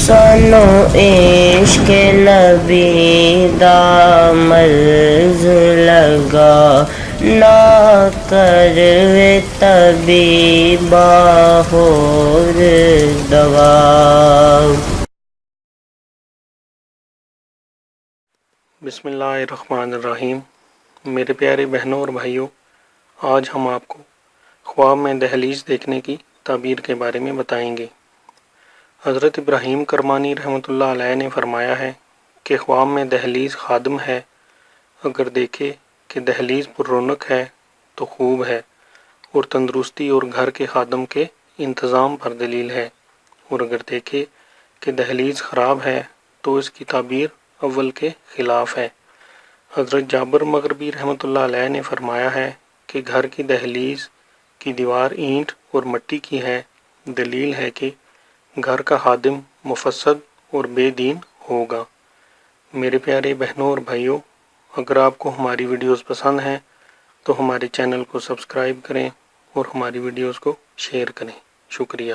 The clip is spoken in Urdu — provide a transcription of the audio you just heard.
سانو عشق نبی دا مرض لگا، نہ کروے طبیبا ہور دوا۔ بسم اللہ الرحمن الرحیم۔ میرے پیارے بہنوں اور بھائیوں، آج ہم آپ کو خواب میں دہلیز دیکھنے کی تعبیر کے بارے میں بتائیں گے۔ حضرت ابراہیم کرمانی رحمۃ اللہ علیہ نے فرمایا ہے کہ خواب میں دہلیز خادم ہے، اگر دیکھے کہ دہلیز پر رونق ہے تو خوب ہے، اور تندرستی اور گھر کے خادم کے انتظام پر دلیل ہے، اور اگر دیکھے کہ دہلیز خراب ہے تو اس کی تعبیر اول کے خلاف ہے۔ حضرت جابر مغربی رحمۃ اللہ علیہ نے فرمایا ہے کہ گھر کی دہلیز کی دیوار اینٹ اور مٹی کی ہے، دلیل ہے کہ گھر کا خادم مفسد اور بے دین ہوگا۔ میرے پیارے بہنوں اور بھائیوں، اگر آپ کو ہماری ویڈیوز پسند ہیں تو ہمارے چینل کو سبسکرائب کریں اور ہماری ویڈیوز کو شیئر کریں۔ شکریہ۔